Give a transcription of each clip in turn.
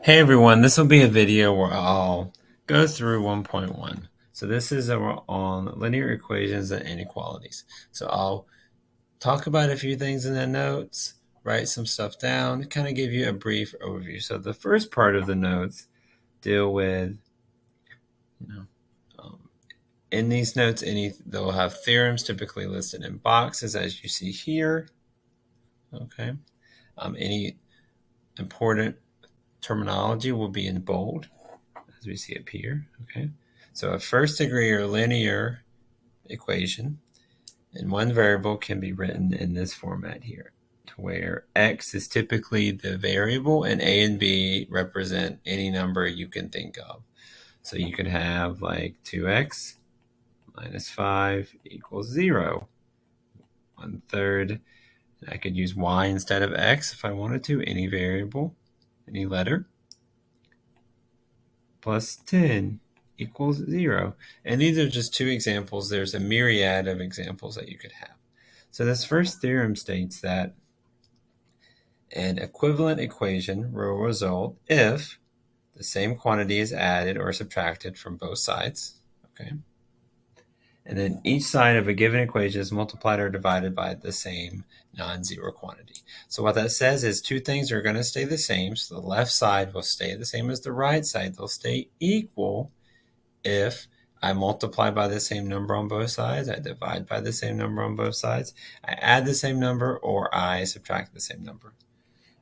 Hey everyone, this will be a video where I'll go through 1.1. So this is on linear equations and inequalities. So I'll talk about a few things in the notes, write some stuff down, kind of give you a brief overview. So the first part of the notes deal with, in these notes, they'll have theorems typically listed in boxes as you see here. Okay. Any important terminology will be in bold, as we see up here. Okay, so a first degree or linear equation in one variable can be written in this format here, to where x is typically the variable and a and b represent any number you can think of. So you could have like 2x minus 5 equals 0. 1/3. I could use y instead of x if I wanted to, any variable, any letter, plus 10 equals 0. And these are just two examples. There's a myriad of examples that you could have. So this first theorem states that an equivalent equation will result if the same quantity is added or subtracted from both sides. Okay. And then each side of a given equation is multiplied or divided by the same non-zero quantity. So what that says is two things are going to stay the same. So the left side will stay the same as the right side. They'll stay equal if I multiply by the same number on both sides, I divide by the same number on both sides, I add the same number, or I subtract the same number.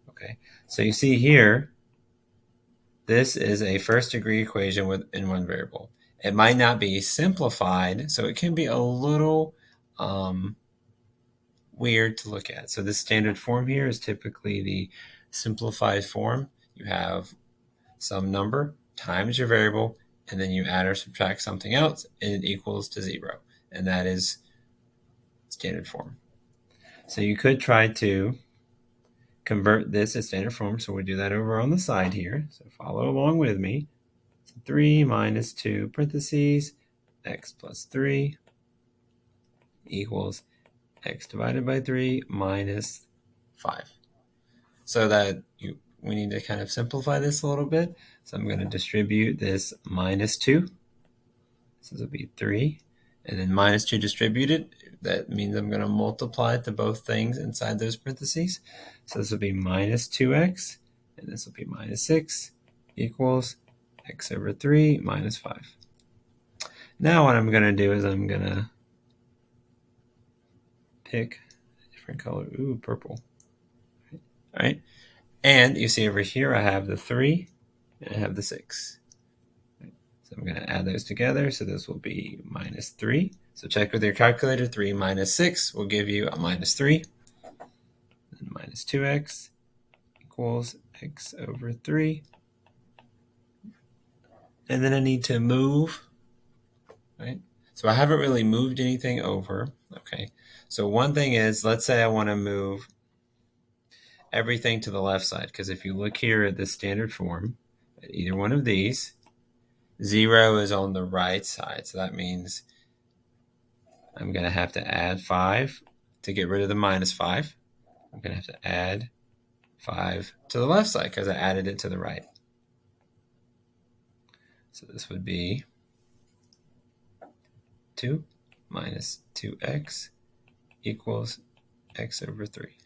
Okay, so you see here, this is a first degree equation in one variable. It might not be simplified, so it can be a little weird to look at. So this standard form here is typically the simplified form. You have some number times your variable, and then you add or subtract something else, and it equals to 0. And that is standard form. So you could try to convert this to standard form. So we'll do that over on the side here. So follow along with me. So 3 minus 2 parentheses x plus 3 equals x divided by 3 minus 5. So that we need to kind of simplify this a little bit. So I'm going to distribute this minus 2. So this will be 3. And then minus 2 distributed, that means I'm going to multiply it to both things inside those parentheses. So this will be minus 2x, and this will be minus 6 equals x over 3 minus 5. Now what I'm going to do is I'm going to pick a different color. Ooh, purple. All right. And you see over here I have the 3 and I have the 6. So I'm going to add those together. So this will be minus 3. So check with your calculator. 3 minus 6 will give you a minus 3. And minus 2x equals x over 3. And then I need to move, right? So I haven't really moved anything over. Okay. So one thing is, let's say I want to move everything to the left side, because if you look here at the standard form, at either one of these, 0 is on the right side. So that means I'm going to have to add 5 to get rid of the minus 5. I'm going to have to add 5 to the left side because I added it to the right. So this would be 2 minus 2x equals x over 3.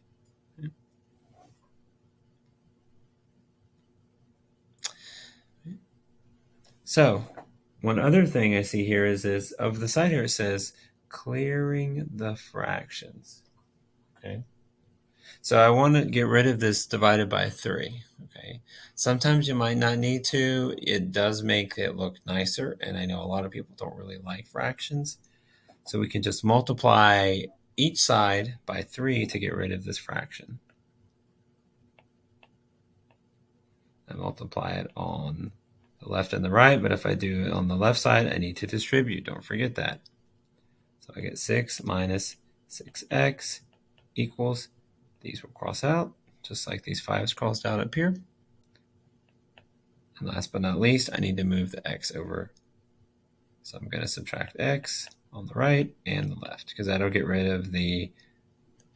So one other thing I see here is of the side here, it says clearing the fractions. Okay. So I want to get rid of this divided by 3. Okay. Sometimes you might not need to. It does make it look nicer, and I know a lot of people don't really like fractions. So we can just multiply each side by 3 to get rid of this fraction. I multiply it on the left and the right, but if I do it on the left side, I need to distribute. Don't forget that. So I get 6 minus 6x equals, these will cross out, just like these 5's crossed out up here. And last but not least, I need to move the x over. So I'm going to subtract x on the right and the left, because that'll get rid of the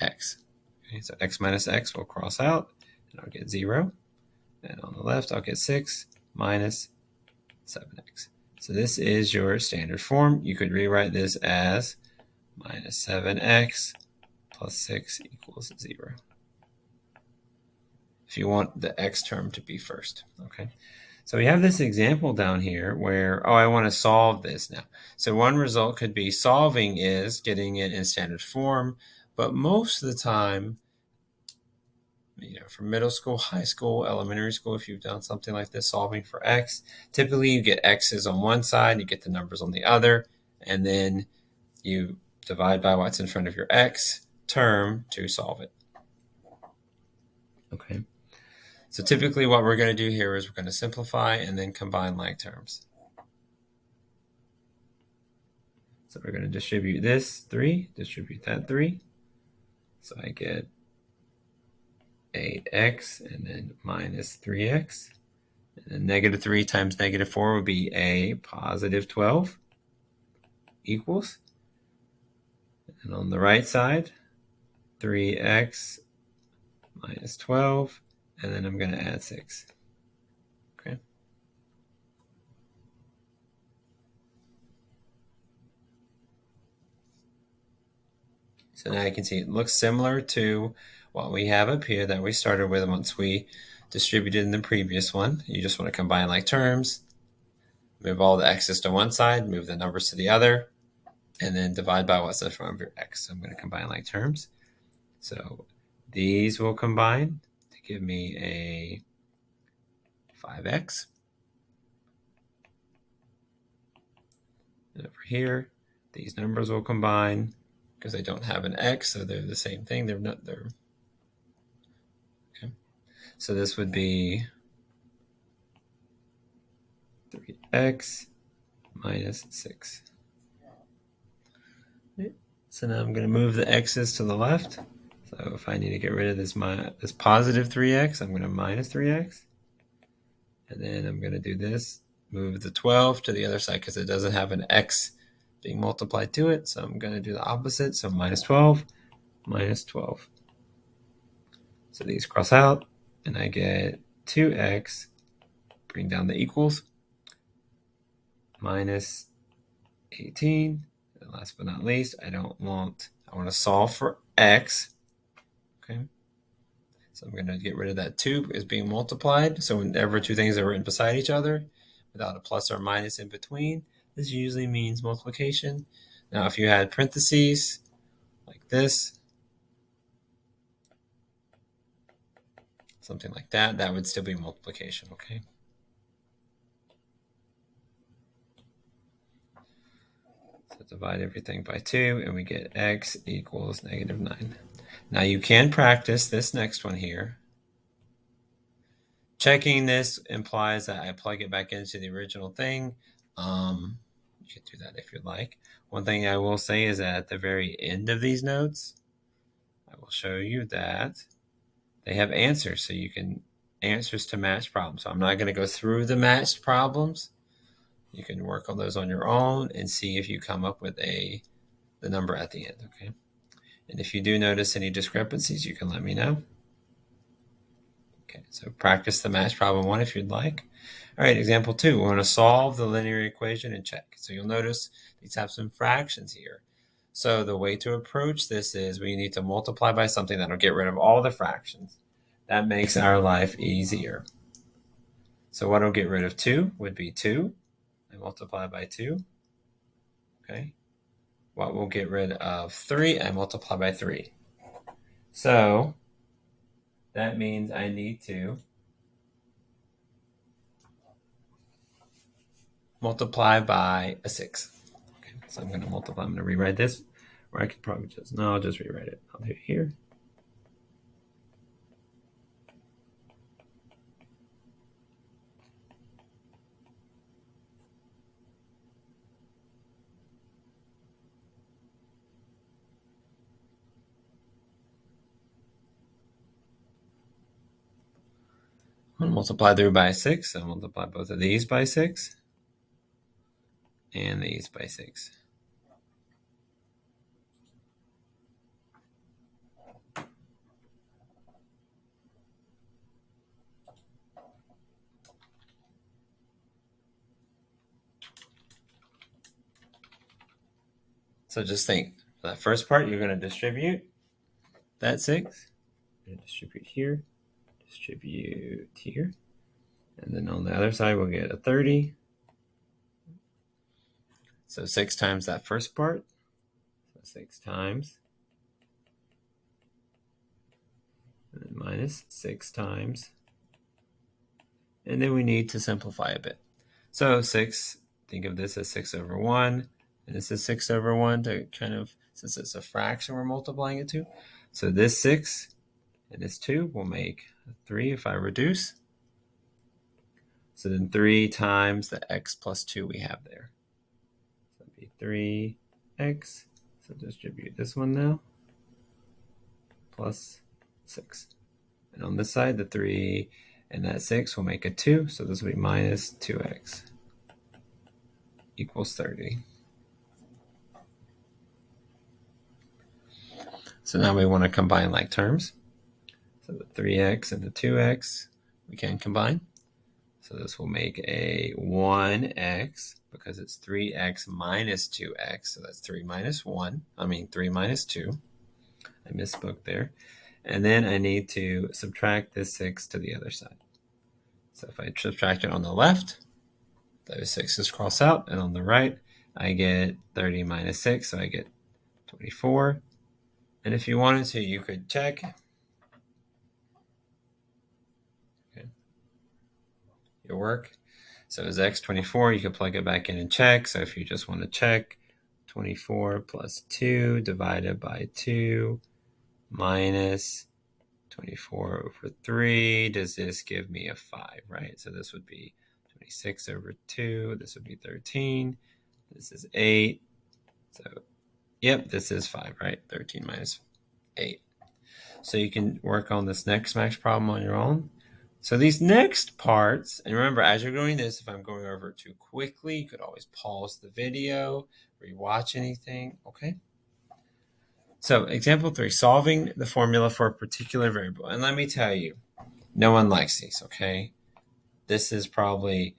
x. Okay, so x minus x will cross out, and I'll get 0. And on the the left, I'll get 6 minus 7x. So this is your standard form. You could rewrite this as minus 7x plus 6 equals 0. If you want the x term to be first, okay? So we have this example down here where, I want to solve this now. So one result could be solving is getting it in standard form, but most of the time, from middle school, high school, elementary school, if you've done something like this, solving for x, typically you get x's on one side, you get the numbers on the other, and then you divide by what's in front of your x term to solve it. Okay. So typically what we're going to do here is we're going to simplify and then combine like terms. So we're going to distribute this 3, distribute that 3. So I get 8x and then minus 3x. And then negative 3 times negative 4 would be a positive 12 equals. And on the right side, 3x minus 12. And then I'm going to add 6. Okay. So now you can see it looks similar to what we have up here that we started with once we distributed in the previous one. You just want to combine like terms, move all the x's to one side, move the numbers to the other, and then divide by what's in front of your x. So I'm going to combine like terms. So these will combine to give me a 5x. And over here, these numbers will combine because they don't have an x, so they're the same thing. Okay. So this would be 3x minus 6. Okay. So now I'm going to move the x's to the left. So if I need to get rid of this positive 3x, I'm going to minus 3x. And then I'm going to do this, move the 12 to the other side because it doesn't have an x being multiplied to it. So I'm going to do the opposite. So minus 12, minus 12. So these cross out, and I get 2x, bring down the equals, minus 18. And last but not least, I want to solve for x. Okay. So I'm going to get rid of that 2 is being multiplied. So whenever two things are written beside each other, without a plus or minus in between, this usually means multiplication. Now, if you had parentheses like this, something like that, that would still be multiplication, okay? So divide everything by 2, and we get x equals negative 9. Now, you can practice this next one here. Checking this implies that I plug it back into the original thing. You can do that if you'd like. One thing I will say is that at the very end of these notes, I will show you that they have answers. So you can answers to matched problems. So I'm not going to go through the matched problems. You can work on those on your own and see if you come up with the number at the end. Okay. And if you do notice any discrepancies, you can let me know. Okay, so practice the match problem 1 if you'd like. All right, example 2. We want to solve the linear equation and check. So you'll notice these have some fractions here. So the way to approach this is we need to multiply by something that'll get rid of all the fractions. That makes our life easier. So what will get rid of 2 would be 2. I multiply by 2. Okay. What will get rid of 3? I multiply by 3. So that means I need to multiply by a 6. Okay, so I'm going to multiply. I'm going to rewrite this, or I could probably I'll just rewrite it. I'll do it here. I'm going to multiply through by 6. So I'll multiply both of these by 6 and these by 6. So just think, for that first part, you're going to distribute that 6. You're going to distribute here, distribute here. And then on the other side, we'll get a 30. So 6 times that first part. So 6 times. And then minus 6 times. And then we need to simplify a bit. So 6, think of this as 6 over 1. And this is 6 over 1 to kind of, since it's a fraction we're multiplying it to. So this 6 and this 2 will make 3 if I reduce. So then 3 times the x plus 2 we have there. So that'd be 3x. So distribute this one now. Plus 6. And on this side, the 3 and that 6 will make a 2. So this will be minus 2x equals 30. So now we want to combine like terms. So the 3x and the 2x we can combine. So this will make a 1x because it's 3x minus 2x. So that's 3 minus 1. I mean 3 minus 2. I misspoke there. And then I need to subtract this 6 to the other side. So if I subtract it on the left, those 6's cross out. And on the right, I get 30 minus 6. So I get 24. And if you wanted to, you could check. Okay. Your work. So as x 24, you can plug it back in and check. So if you just want to check, 24 plus 2 divided by 2 minus 24 over 3. Does this give me a 5, right? So this would be 26 over 2. This would be 13. This is 8. So yep, this is 5, right? 13 minus 8. So you can work on this next max problem on your own. So these next parts, and remember, as you're doing this, if I'm going over it too quickly, you could always pause the video, rewatch anything, okay? So example 3, solving the formula for a particular variable. And let me tell you, no one likes these, okay? This is probably,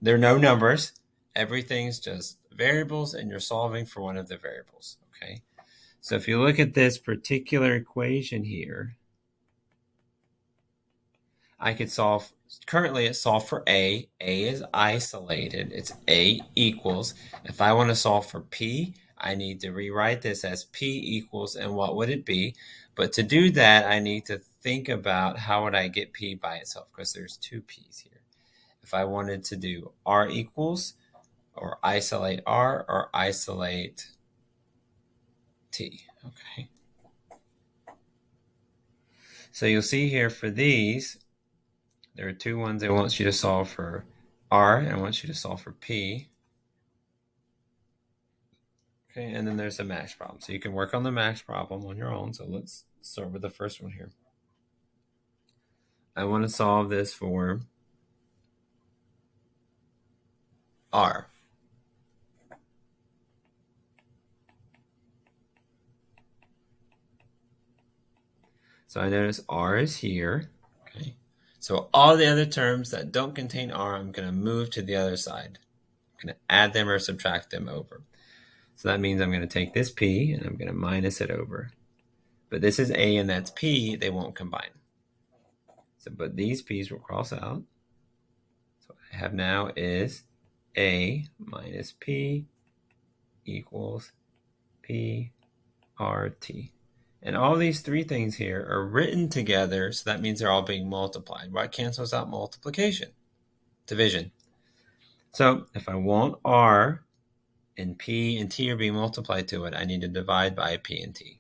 there are no numbers. Everything's just variables, and you're solving for one of the variables, okay? So if you look at this particular equation here, I could solve, currently it's solved for A. A is isolated. It's A equals. If I want to solve for P, I need to rewrite this as P equals, and what would it be? But to do that, I need to think about how would I get P by itself, because there's 2 P's here. If I wanted to do R equals, or isolate R, or isolate T, okay? So you'll see here for these, there are 2 ones that wants you to solve for R and wants you to solve for P. Okay, and then there's a max problem. So you can work on the max problem on your own. So let's start with the first one here. I want to solve this for R. So I notice R is here. Okay. So all the other terms that don't contain R, I'm going to move to the other side. I'm going to add them or subtract them over. So that means I'm going to take this P and I'm going to minus it over. But this is A and that's P, they won't combine. So, but these P's will cross out. So what I have now is A minus P equals P RT. And all these 3 things here are written together, so that means they're all being multiplied. What cancels out multiplication? Division. So if I want R and P and T are being multiplied to it, I need to divide by P and T.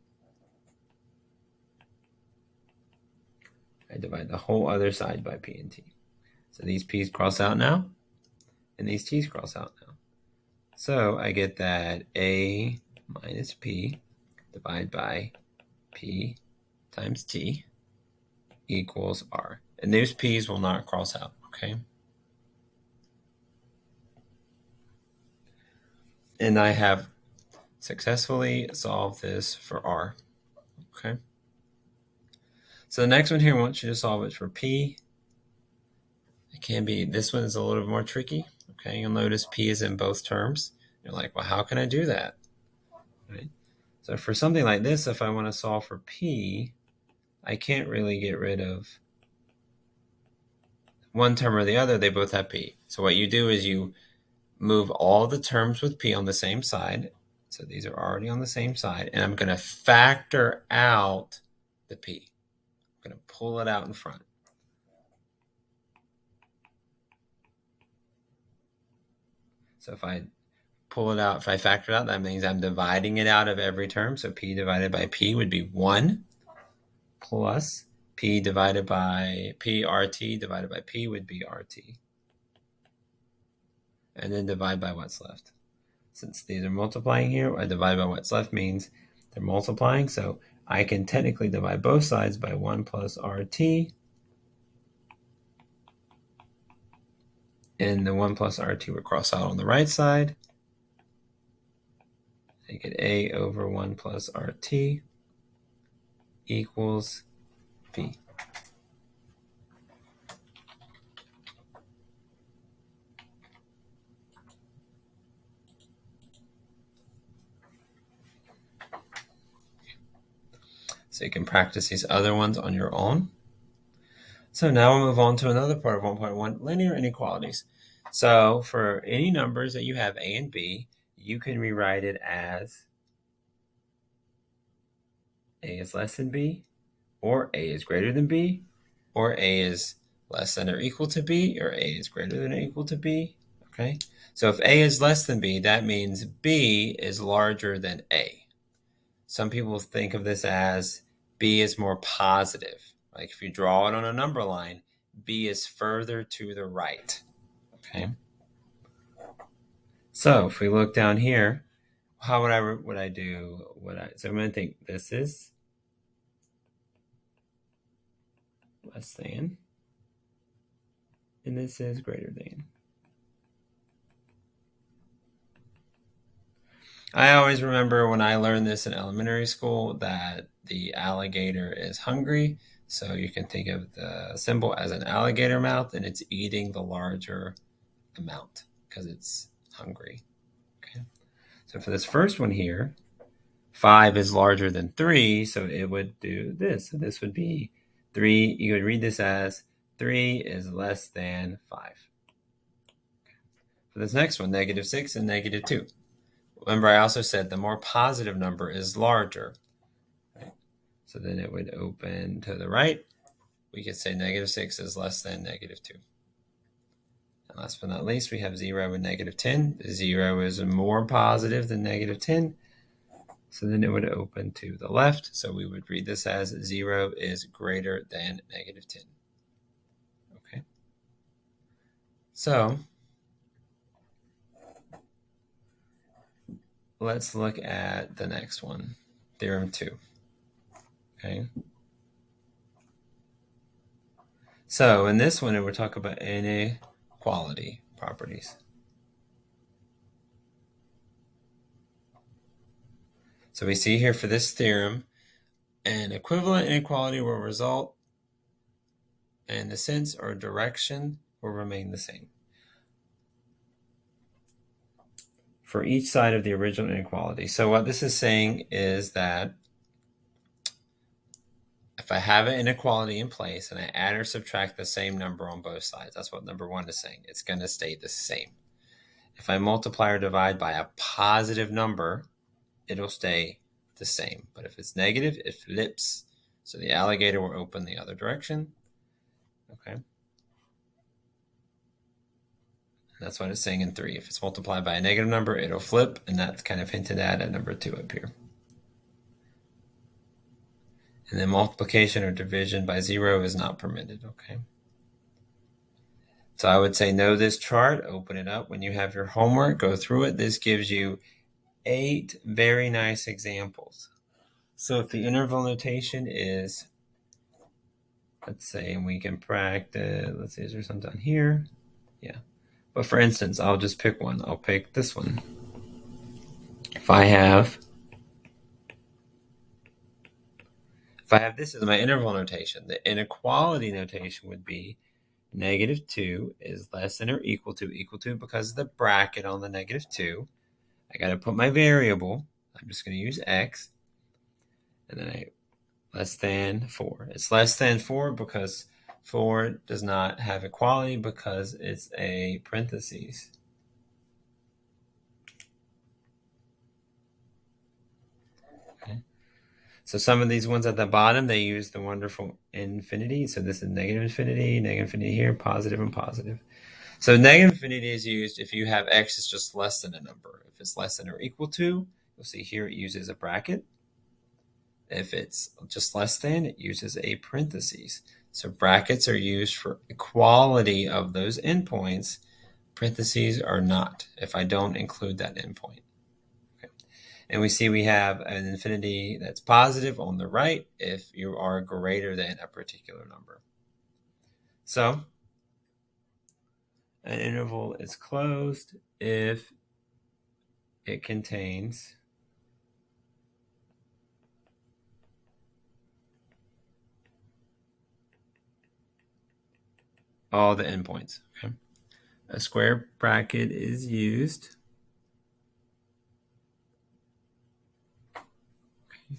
I divide the whole other side by P and T. So these P's cross out now, and these T's cross out now. So I get that A minus P divided by P times T equals R. And those P's will not cross out, okay? And I have successfully solved this for R, okay? So the next one here, I want you to solve it for P. It can be, this one is a little more tricky, okay? You'll notice P is in both terms. You're like, well, how can I do that? Right? So for something like this, if I want to solve for p, I can't really get rid of one term or the other. They both have p. So what you do is you move all the terms with p on the same side. So these are already on the same side. And I'm going to factor out the p. I'm going to pull it out in front. So if I pull it out, if I factor it out, that means I'm dividing it out of every term. So p divided by p would be 1 plus p divided by p RT divided by p would be RT. And then divide by what's left. Since these are multiplying here, I divide by what's left means they're multiplying. So I can technically divide both sides by 1 plus RT. And the 1 plus RT would cross out on the right side. I get A over 1 plus RT equals P. So you can practice these other ones on your own. So now we'll move on to another part of 1.1, linear inequalities. So for any numbers that you have A and B, you can rewrite it as A is less than B, or A is greater than B, or A is less than or equal to B, or A is greater than or equal to B. Okay. So if A is less than B, that means B is larger than A. Some people think of this as B is more positive. Like if you draw it on a number line, B is further to the right. Okay. So if we look down here, how would I do? So I'm going to think this is less than, and this is greater than. I always remember when I learned this in elementary school that the alligator is hungry. So you can think of the symbol as an alligator mouth, and it's eating the larger amount because it's hungry. Okay. So for this first one here, 5 is larger than 3, so it would do this. So this would be 3. You would read this as 3 is less than 5. For this next one, -6 and -2. Remember, I also said the more positive number is larger. Right? So then it would open to the right. We could say -6 is less than -2. And last but not least, we have 0 and -10. 0 is more positive than -10. So then it would open to the left. So we would read this as 0 is greater than -10. Okay. So let's look at the next one, theorem 2. Okay. So in this one, it would talk about inequality properties. So we see here for this theorem, an equivalent inequality will result, and the sense or direction will remain the same for each side of the original inequality. So what this is saying is that if I have an inequality in place and I add or subtract the same number on both sides, that's what number 1 is saying. It's going to stay the same. If I multiply or divide by a positive number, it'll stay the same. But if it's negative, it flips. So the alligator will open the other direction. Okay. And that's what it's saying in 3. If it's multiplied by a negative number, it'll flip. And that's kind of hinted at number 2 up here. And then multiplication or division by 0 is not permitted. Okay. So I would say know this chart, open it up. When you have your homework, go through it. This gives you 8 very nice examples. So if the interval notation is, let's say, and we can practice, let's see, is there some down here? Yeah. But for instance, I'll just pick one. I'll pick this one. If I have this as my interval notation, the inequality notation would be -2 is less than or equal to because of the bracket on the -2. I got to put my variable. I'm just going to use x, and then less than 4. It's less than 4 because 4 does not have equality because it's a parentheses. Okay. So some of these ones at the bottom, they use the wonderful infinity. So this is negative infinity here, positive and positive. So negative infinity is used if you have x is just less than a number. If it's less than or equal to, you'll see here it uses a bracket. If it's just less than, it uses a parentheses. So brackets are used for equality of those endpoints. Parentheses are not if I don't include that endpoint. Okay. And we see we have an infinity that's positive on the right if you are greater than a particular number. So an interval is closed if it contains all the endpoints. Okay. A square bracket is used. Okay,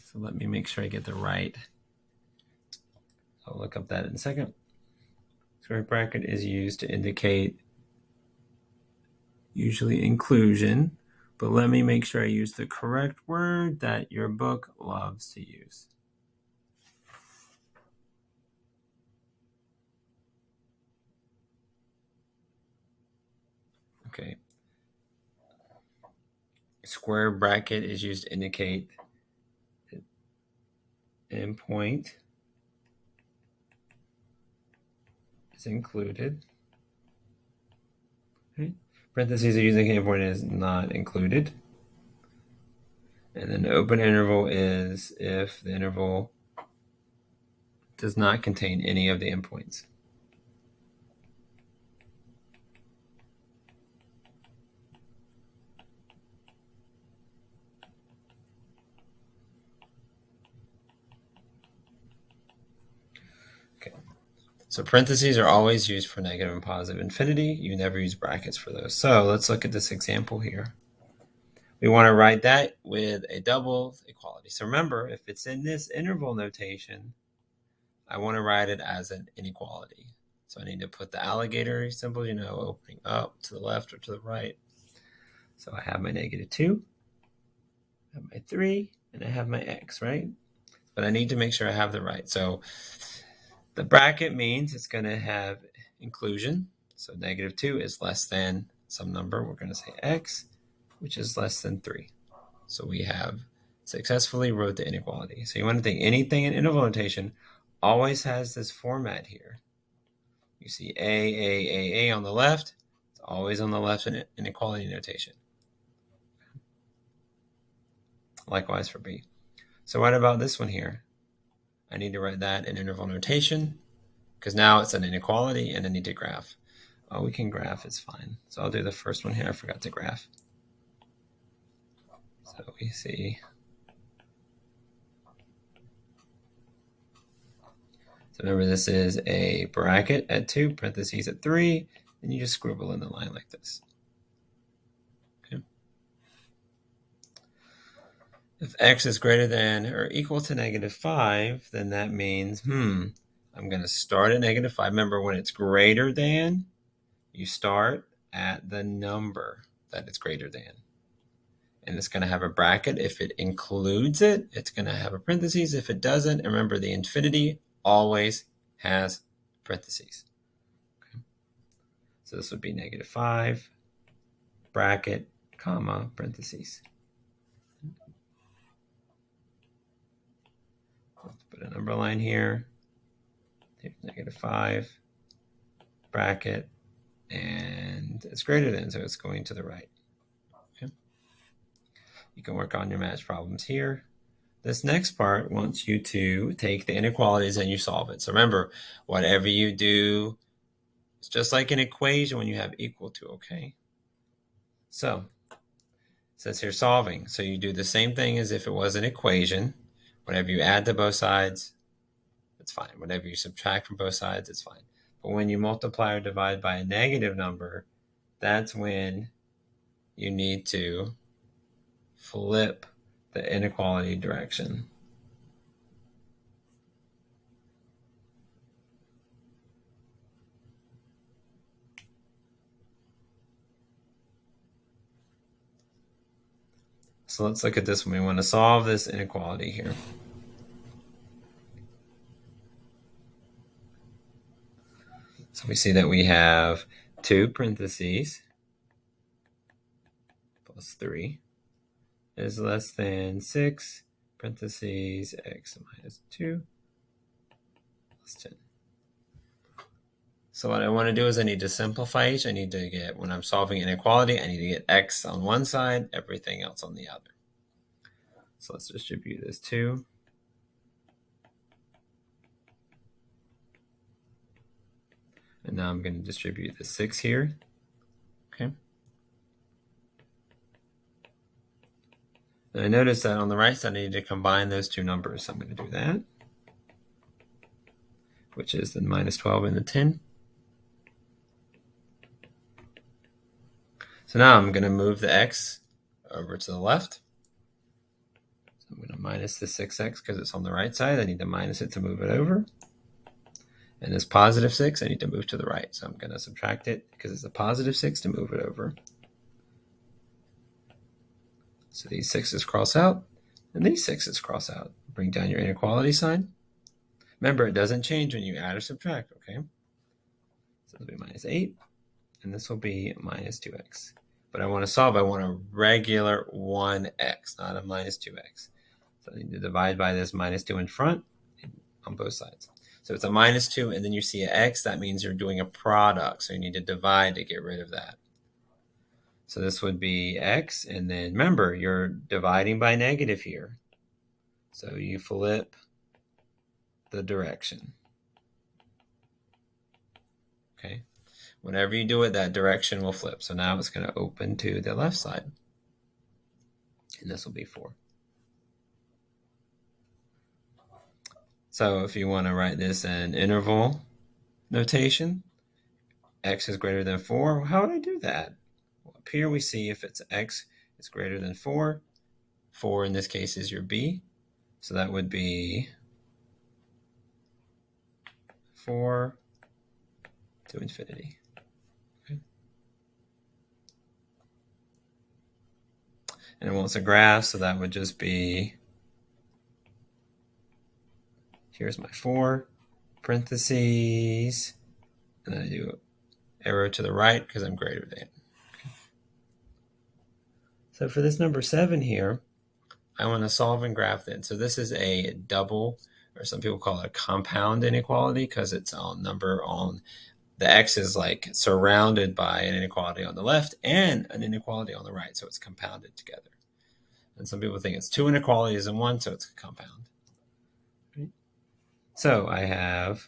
so let me make sure I get the right. I'll look up that in a second. Square bracket is used to indicate usually inclusion, but let me make sure I use the correct word that your book loves to use. Okay. Square bracket is used to indicate endpoint is included. Okay. Parentheses are used to indicate endpoint is not included. And then open interval is if the interval does not contain any of the endpoints. Okay. So parentheses are always used for negative and positive infinity. You never use brackets for those. So let's look at this example here. We want to write that with a double equality. So remember, if it's in this interval notation, I want to write it as an inequality. So I need to put the alligator symbol, opening up to the left or to the right. So I have my -2, I have my 3, and I have my x, right? But I need to make sure I have the right. So the bracket means it's going to have inclusion. So -2 is less than some number. We're going to say x, which is less than 3. So we have successfully wrote the inequality. So you want to think anything in interval notation always has this format here. You see A on the left. It's always on the left in inequality notation. Likewise for B. So what about this one here? I need to write that in interval notation because now it's an inequality and I need to graph. Oh, we can graph, it's fine. So I'll do the first one here. I forgot to graph. So we see. So remember, this is a bracket at 2, parentheses at 3, and you just scribble in the line like this. Okay. If x is greater than or equal to -5, then that means, I'm going to start at -5. Remember, when it's greater than, you start at the number that it's greater than. And it's going to have a bracket. If it includes it, it's going to have a parentheses. If it doesn't, remember the infinity always has parentheses. Okay. So this would be -5, bracket, comma, parentheses. Let's put a number line here. Here's -5, bracket, and it's greater than, so it's going to the right. Okay. You can work on your match problems here. This next part wants you to take the inequalities and you solve it. So remember, whatever you do, it's just like an equation when you have equal to, okay? So it says here solving. So you do the same thing as if it was an equation. Whatever you add to both sides, it's fine. Whatever you subtract from both sides, it's fine. But when you multiply or divide by a negative number, that's when you need to flip the inequality direction. So let's look at this one. We want to solve this inequality here. So we see that we have 2 parentheses plus 3 is less than 6 parentheses x minus 2 plus 10. So what I want to do is I need to simplify each. I need to get, when I'm solving inequality, I need to get x on one side, everything else on the other. So let's distribute this 2. And now I'm going to distribute the 6 here. Okay. And I notice that on the right side, I need to combine those two numbers. So I'm going to do that, which is the minus 12 and the 10. So now I'm going to move the x over to the left. So I'm going to minus the 6x because it's on the right side. I need to minus it to move it over. And this positive 6, I need to move to the right. So I'm going to subtract it because it's a positive 6 to move it over. So these 6's cross out, and these 6's cross out. Bring down your inequality sign. Remember, it doesn't change when you add or subtract, okay? So it'll be minus 8, and this will be minus 2x. But I want to solve, I want a regular 1x, not a minus 2x. So I need to divide by this minus 2 in front on both sides. So it's a minus 2, and then you see an x. That means you're doing a product, so you need to divide to get rid of that. So this would be x, and then remember, you're dividing by negative here. So you flip the direction. Okay. Whenever you do it, that direction will flip. So now it's going to open to the left side. And this will be 4. So if you want to write this in interval notation, x is greater than 4. Well, how would I do that? Well, up here we see if it's x is greater than 4. 4 in this case is your b. So that would be 4 to infinity. Okay. And it wants a graph, so that would just be, here's my 4, parentheses, and then I do arrow to the right because I'm greater than. Okay. So for this number 7 here, I want to solve and graph it. So this is a double, or some people call it a compound inequality because it's a number on the x is like surrounded by an inequality on the left and an inequality on the right, so it's compounded together. And some people think it's 2 inequalities in one, so it's a compound. Right? So I have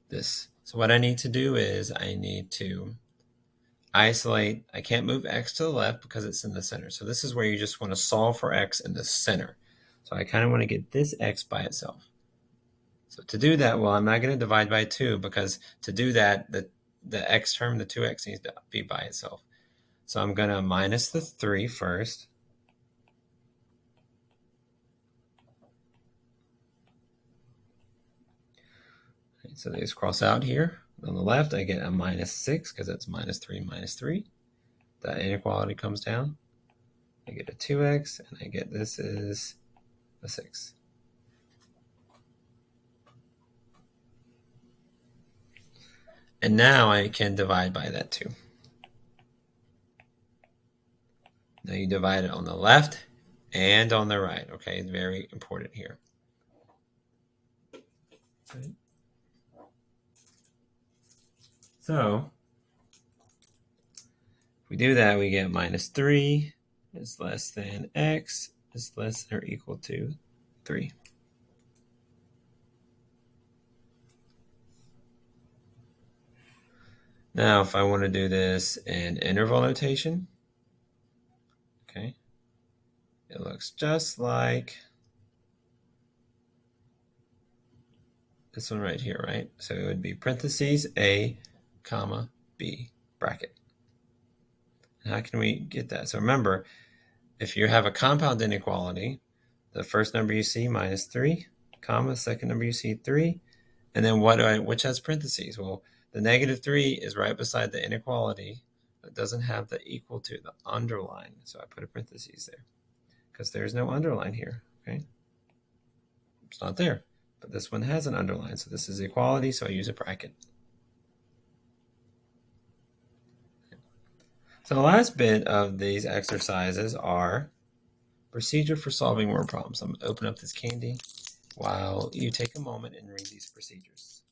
this. So what I need to do is I need to isolate. I can't move x to the left because it's in the center. So this is where you just want to solve for x in the center. So I kind of want to get this x by itself. So to do that, well, I'm not going to divide by 2 because to do that, the x term, the 2x, needs to be by itself. So I'm going to minus the 3 first. So these cross out here. On the left, I get a minus 6 because it's minus 3 minus 3. That inequality comes down. I get a 2x, and I get this is a 6. And now I can divide by that 2. Now you divide it on the left and on the right. Okay, it's very important here. Okay. So if we do that, we get minus 3 is less than x is less than or equal to 3. Now, if I want to do this in interval notation, okay, it looks just like this one right here, right? So it would be parentheses A, comma, B, bracket. And how can we get that? So remember, if you have a compound inequality, the first number you see minus 3, comma, second number you see 3, and then which has parentheses? Well, the negative 3 is right beside the inequality that doesn't have the equal to, the underline. So I put a parentheses there because there's no underline here, okay? It's not there, but this one has an underline. So this is equality, so I use a bracket. So the last bit of these exercises are procedure for solving word problems. I'm going to open up this candy while you take a moment and read these procedures.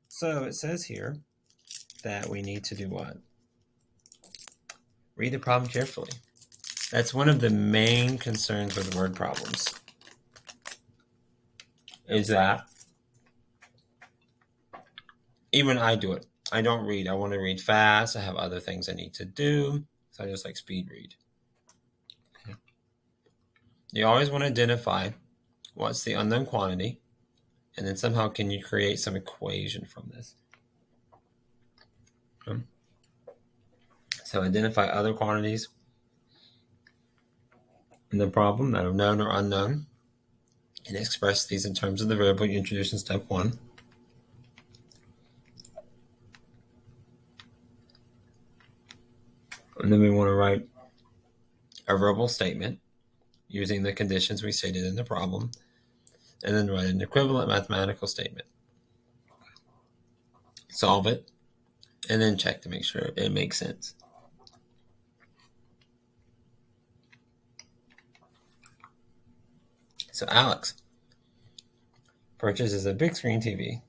So it says here that we need to do what? Read the problem carefully. That's one of the main concerns with word problems, is that even I do it. I don't read. I want to read fast. I have other things I need to do. So I just like speed read. Okay. You always want to identify what's the unknown quantity, and then somehow can you create some equation from this. Okay. So identify other quantities in the problem that are known or unknown, and express these in terms of the variable you introduced in step 1. And then we want to write a verbal statement using the conditions we stated in the problem, and then write an equivalent mathematical statement. Solve it, and then check to make sure it makes sense. So Alex purchases a big screen TV.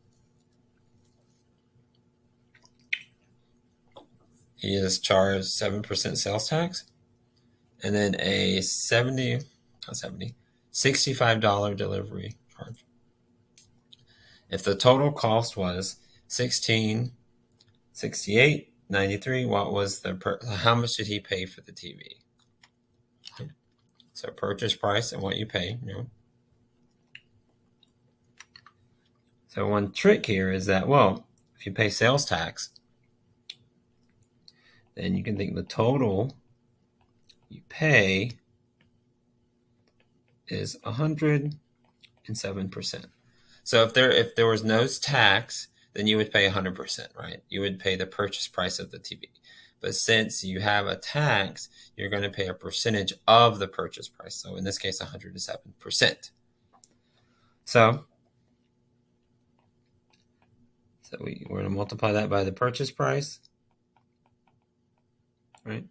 He is charged 7% sales tax, and then a $65 delivery charge. If the total cost was $1668.93, what was how much did he pay for the TV? So purchase price and what you pay. So one trick here is that, well, if you pay sales tax, then you can think the total you pay is 107%. So if there was no tax, then you would pay 100%, right? You would pay the purchase price of the TV. But since you have a tax, you're going to pay a percentage of the purchase price. So in this case, 107%. So we're going to multiply that by the purchase price, right?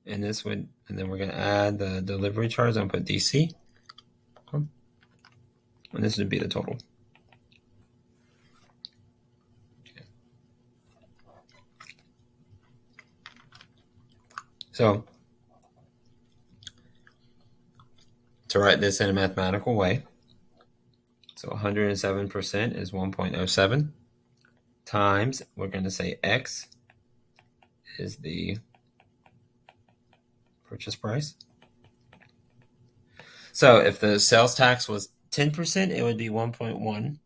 And then we're going to add the delivery charge. I'm going to put DC. Okay. And this would be the total. Okay. So to write this in a mathematical way, so 107% is 1.07 times, we're going to say X is the purchase price. So if the sales tax was 10%, it would be 1.10.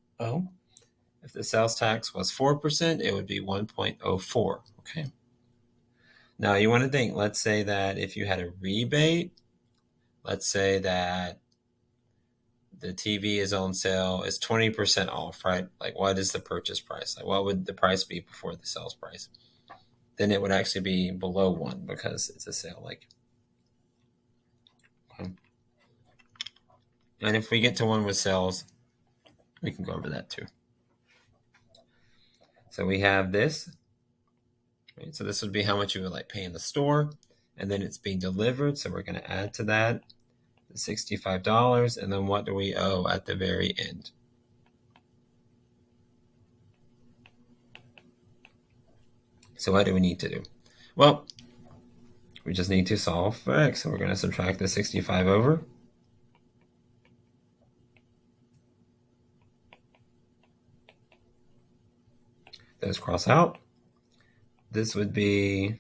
If the sales tax was 4%, it would be 1.04. Okay. Now you want to think, let's say that if you had a rebate, let's say that the TV is on sale, is 20% off, right? Like what is the purchase price? Like what would the price be before the sales price? Then it would actually be below 1 because it's a sale. Like, okay. And if we get to 1 with sales, we can go over that too. So we have this. Right? So this would be how much you would like pay in the store, and then it's being delivered. So we're going to add to that the $65, and then what do we owe at the very end? So what do we need to do? Well, we just need to solve for X. So we're going to subtract the 65 over. Those cross out. This would be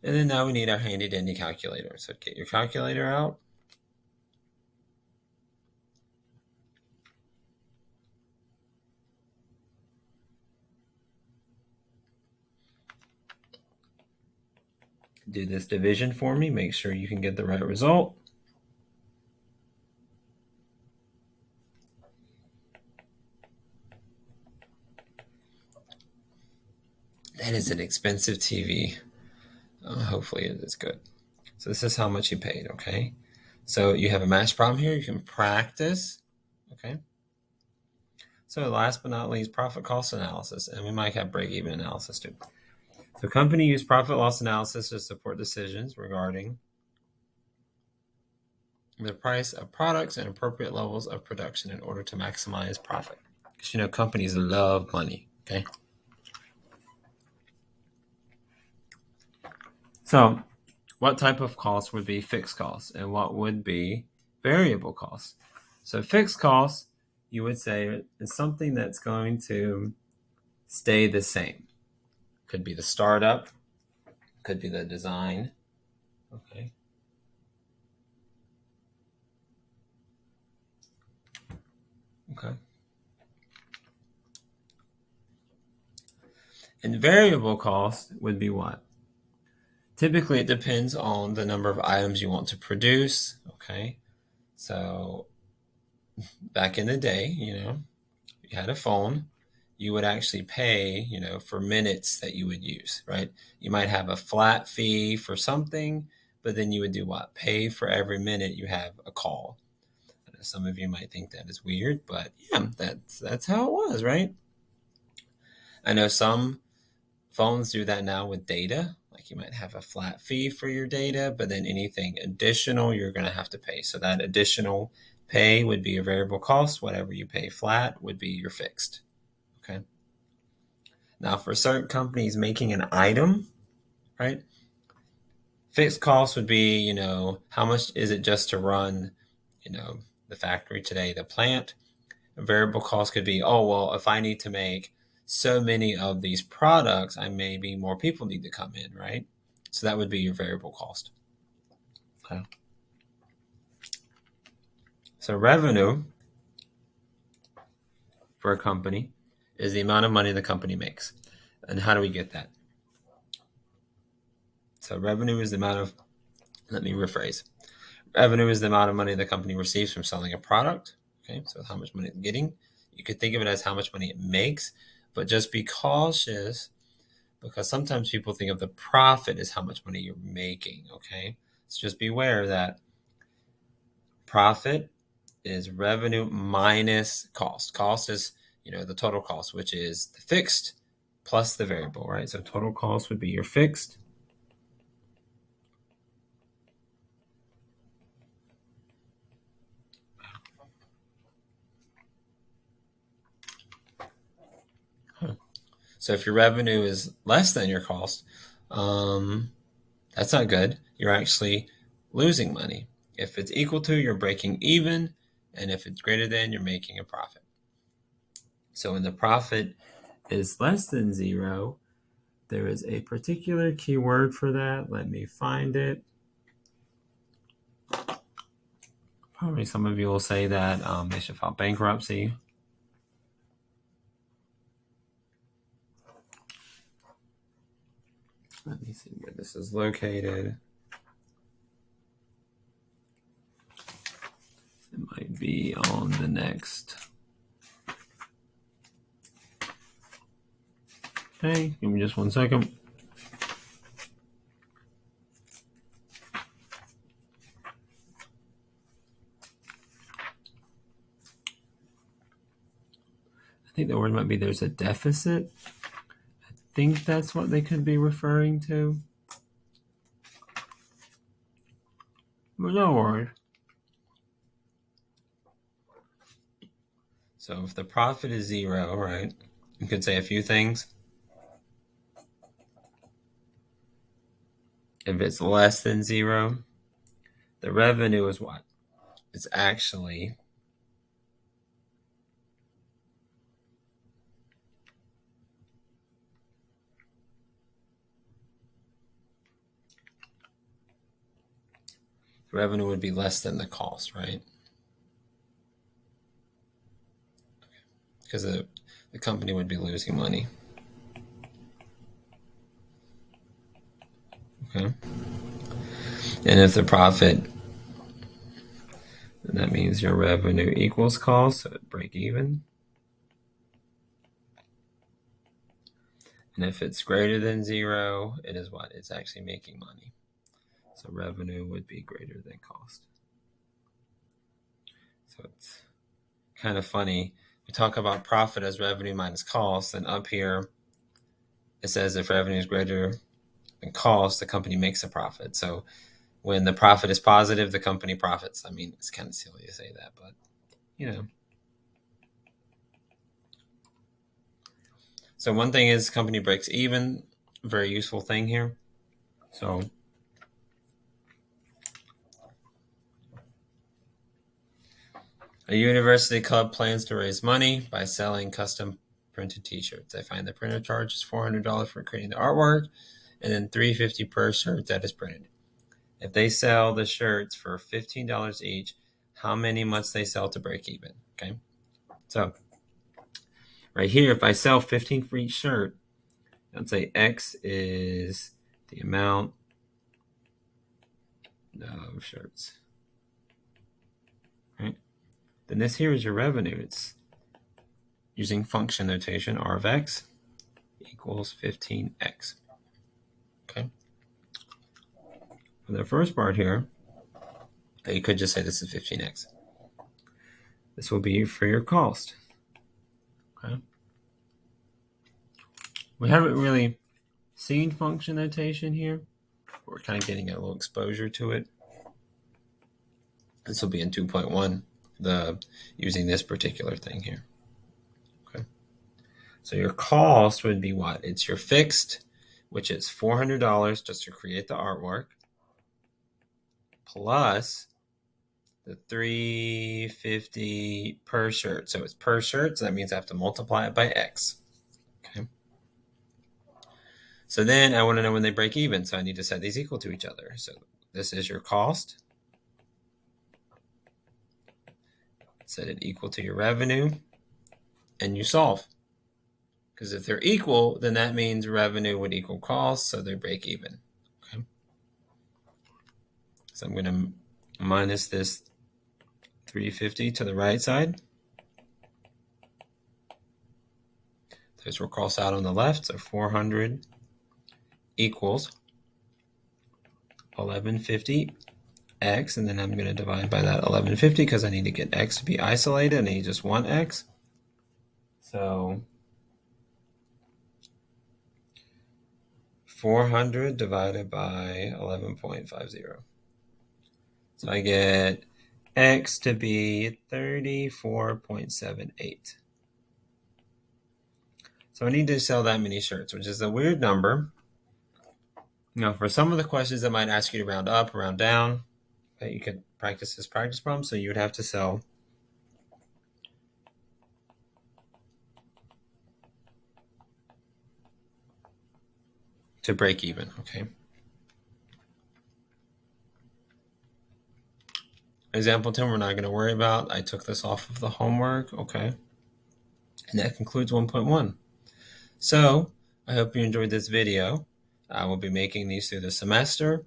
And then now we need our handy dandy calculator. So get your calculator out. Do this division for me. Make sure you can get the right result. That is an expensive TV. Hopefully it is good. So this is how much you paid, okay? So you have a math problem here. You can practice, okay? So last but not least, profit cost analysis. And we might have break-even analysis too. So company use profit loss analysis to support decisions regarding the price of products and appropriate levels of production in order to maximize profit. Because companies love money, okay? So what type of cost would be fixed costs and what would be variable costs? So fixed costs, you would say, is something that's going to stay the same. Could be the startup, could be the design, okay? Okay. And variable cost would be what? Typically, it depends on the number of items you want to produce, okay? So back in the day, you had a phone, you would actually pay, for minutes that you would use, right? You might have a flat fee for something, but then you would do what? Pay for every minute you have a call. Some of you might think that is weird, but yeah, that's how it was, right? I know some phones do that now with data. Like you might have a flat fee for your data, but then anything additional you're going to have to pay. So that additional pay would be your variable cost. Whatever you pay flat would be your fixed. Okay. Now for certain companies making an item, right? Fixed cost would be, how much is it just to run, the factory today, the plant? A variable cost could be, oh, well, if I need to make so many of these products, maybe more people need to come in, right? So that would be your variable cost. Okay. So revenue for a company is the amount of money the company makes. And how do we get that? So revenue is the amount of, let me rephrase. Revenue is the amount of money the company receives from selling a product. Okay, so how much money it's getting. You could think of it as how much money it makes, but just be cautious because sometimes people think of the profit as how much money you're making, okay? So just beware that profit is revenue minus cost. Cost is, the total cost, which is the fixed plus the variable, right? So total cost would be your fixed. So if your revenue is less than your cost, that's not good. You're actually losing money. If it's equal to, you're breaking even. And if it's greater than, you're making a profit. So when the profit is less than 0, there is a particular keyword for that. Let me find it. Probably some of you will say that they should file bankruptcy. Let me see where this is located. It might be on the next. Okay, give me just 1 second. I think the word might be there's a deficit. I think that's what they could be referring to. But no worries. So if the profit is 0, right, you could say a few things. If it's less than 0, the revenue is what? It's actually revenue would be less than the cost, right? Because the company would be losing money. Okay. And if the profit, then that means your revenue equals cost, so it break even. And if it's greater than 0, it is what? It's actually making money. So revenue would be greater than cost. So it's kind of funny. We talk about profit as revenue minus cost, and up here it says if revenue is greater than cost, the company makes a profit. So when the profit is positive, the company profits. I mean, it's kind of silly to say that, but So one thing is company breaks even. Very useful thing here. So a university club plans to raise money by selling custom printed t-shirts. They find the printer charges $400 for creating the artwork and then $350 per shirt that is printed. If they sell the shirts for $15 each, how many must they sell to break even? Okay. So right here, if I sell 15 for each shirt, let's say X is the amount of shirts. Right? Then this here is your revenue. It's using function notation, R of X equals 15X. Okay. For the first part here, you could just say this is 15X. This will be for your cost. Okay. We haven't really seen function notation here. We're kind of getting a little exposure to it. This will be in 2.1, using this particular thing here. Okay. So your cost would be what? It's your fixed, which is $400 just to create the artwork, plus the $350 per shirt. So it's per shirt, so that means I have to multiply it by X. Okay. So then I want to know when they break even, so I need to set these equal to each other. So this is your cost. Set it equal to your revenue, and you solve. Because if they're equal, then that means revenue would equal cost, so they break even. Okay. So I'm going to minus this 350 to the right side. This will cross out on the left, so 400 equals 1150 X, and then I'm going to divide by that 1150 because I need to get X to be isolated. I need just one X. So 400 divided by 11.50. So I get X to be 34.78. So I need to sell that many shirts, which is a weird number. Now, for some of the questions that might ask you to round up, round down, you could practice this practice problem. So you would have to sell to break even, okay? Example 10, we're not going to worry about. I took this off of the homework, okay? And that concludes 1.1. So I hope you enjoyed this video. I will be making these through the semester.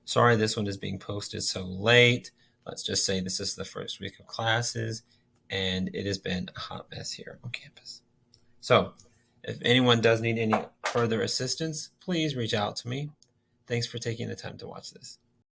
Sorry this one is being posted so late. Let's just say this is the first week of classes, and it has been a hot mess here on campus. So if anyone does need any further assistance, please reach out to me. Thanks for taking the time to watch this.